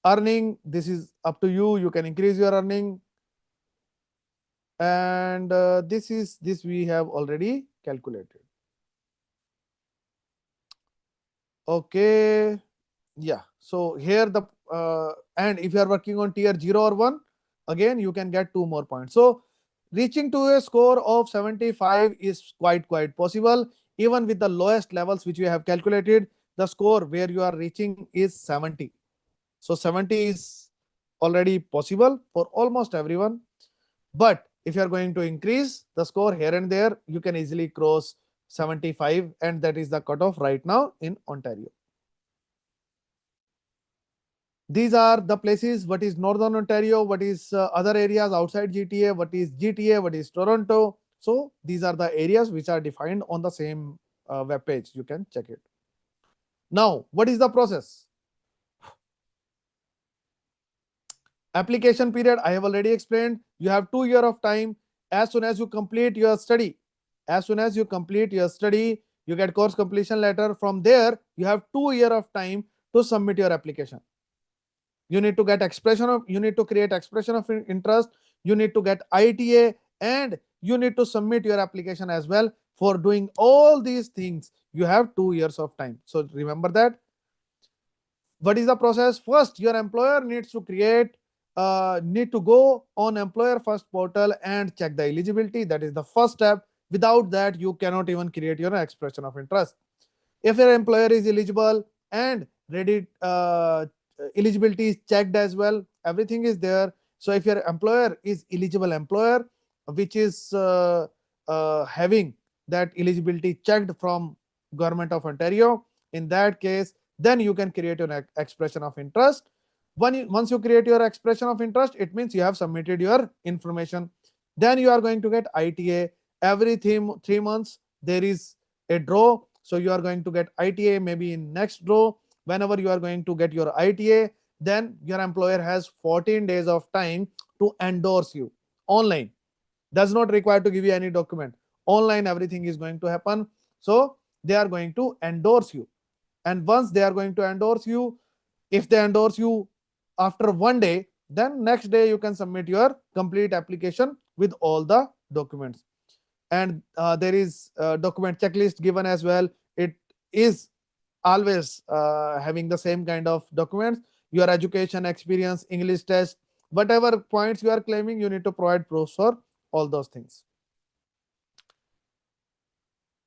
Earning, this is up to you. You can increase your earning. And this we have already calculated. Okay. Yeah. So here the and if you are working on tier 0 or 1, again you can get 2 more points. So reaching to a score of 75 is quite possible. Even with the lowest levels which we have calculated, the score where you are reaching is 70. So 70 is already possible for almost everyone. But if you are going to increase the score here and there, you can easily cross 75, and that is the cutoff right now in Ontario. These are the places, what is Northern Ontario, what is other areas outside GTA, what is GTA, what is Toronto. So these are the areas which are defined on the same web page. You can check it. Now, what is the process? Application period, I have already explained. You have 2 years of time. As soon as you complete your study, you get course completion letter. From there, you have 2 years of time to submit your application. You need to get you need to create expression of interest. You need to get ITA, and you need to submit your application as well. For doing all these things, you have 2 years of time. So remember that. What is the process? First, your employer needs to need to go on employer first portal and check the eligibility. That is the first step. Without that, you cannot even create your expression of interest. If your employer is eligible and ready, eligibility is checked as well, everything is there. So if your employer is eligible employer, which is having that eligibility checked from Government of Ontario, in that case, then you can create an expression of interest. Once you create your expression of interest, it means you have submitted your information. Then you are going to get ITA. Every 3 months there is a draw. So you are going to get ITA maybe in next draw. Whenever you are going to get your ITA, then your employer has 14 days of time to endorse you online. Does not require to give you any document. Online everything is going to happen. So they are going to endorse you. And once they are going to endorse you, if they endorse you after 1 day, then next day you can submit your complete application with all the documents. And there is a document checklist given as well. It is always having the same kind of documents. Your education, experience, English test, whatever points you are claiming, you need to provide proofs for all those things.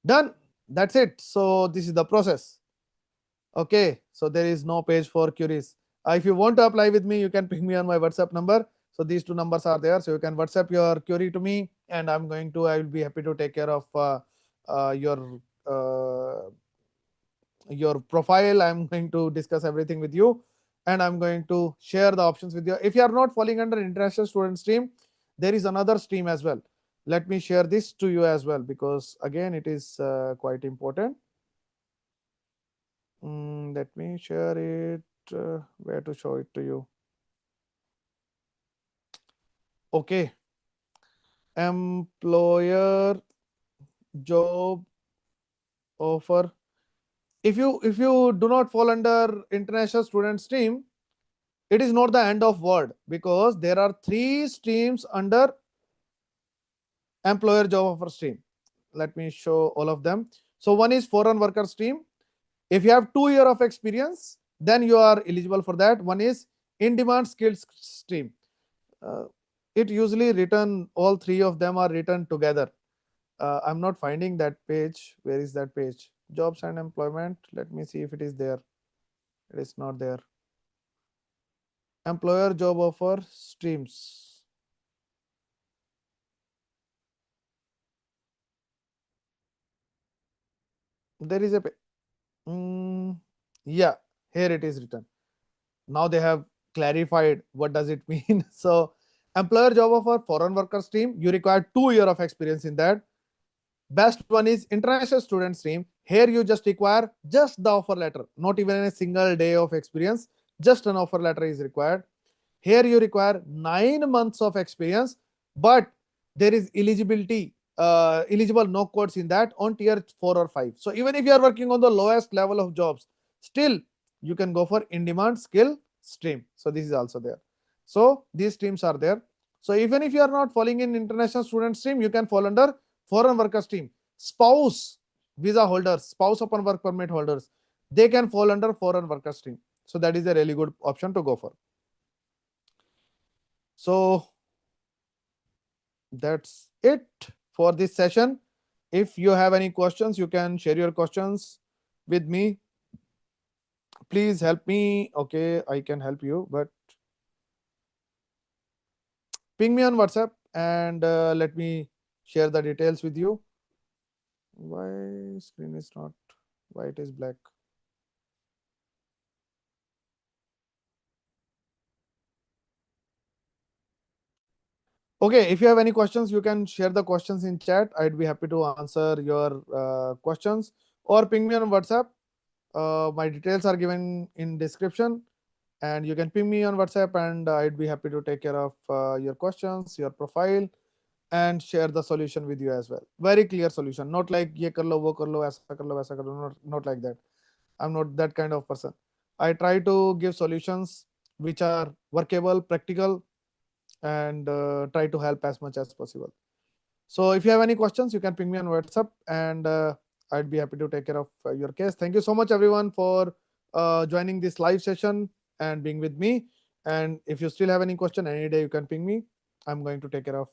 Done. That's it. So this is the process. Okay, so there is no page for queries. If you want to apply with me, you can ping me on my WhatsApp number. So these 2 numbers are there. So you can WhatsApp your query to me, and I will be happy to take care of your profile. I'm going to discuss everything with you, and I'm going to share the options with you. If you are not falling under international student stream, there is another stream as well. Let me share this to you as well, because again, it is quite important. Let me share it. Where to show it to you? Okay. Employer job offer. If you do not fall under international student stream, it is not the end of world, because there are 3 streams under employer job offer stream. Let me show all of them. So one is foreign worker stream. If you have 2 years of experience, then you are eligible for that. One is in demand skills stream. It usually written, all 3 of them are written together. I'm not finding that page. Where is that page? Jobs and employment. Let me see if it is there. It is not there. Employer job offer streams. There is a yeah, here it is written. Now they have clarified what does it mean. So employer job offer foreign worker stream, you require 2 years of experience in that. Best one is international student stream. Here you just require just the offer letter, not even a single day of experience. Just an offer letter is required. Here you require 9 months of experience, but there is eligibility eligible no codes in that on tier 4 or 5. So even if you are working on the lowest level of jobs, still you can go for in-demand skill stream. So this is also there. So these streams are there. So even if you are not falling in international student stream, you can fall under foreign worker stream. Spouse visa holders, spouse upon work permit holders, they can fall under foreign worker stream. So that is a really good option to go for. So that's it for this session. If you have any questions, you can share your questions with me. Please help me. Okay, I can help you, but ping me on WhatsApp and let me share the details with you. Why screen is not, why it is black? Okay, if you have any questions, you can share the questions in chat. I'd be happy to answer your questions, or ping me on WhatsApp. My details are given in description, and you can ping me on WhatsApp, and I'd be happy to take care of your questions, your profile, and share the solution with you as well. Very clear solution, not like ye kar lo, wo kar lo, aisa kar lo, waisa kar lo, not like that. I'm not that kind of person. I try to give solutions which are workable, practical, and try to help as much as possible. So if you have any questions, you can ping me on WhatsApp, and I'd be happy to take care of your case. Thank you so much, everyone, for joining this live session and being with me. And if you still have any question any day, you can ping me. I'm going to take care of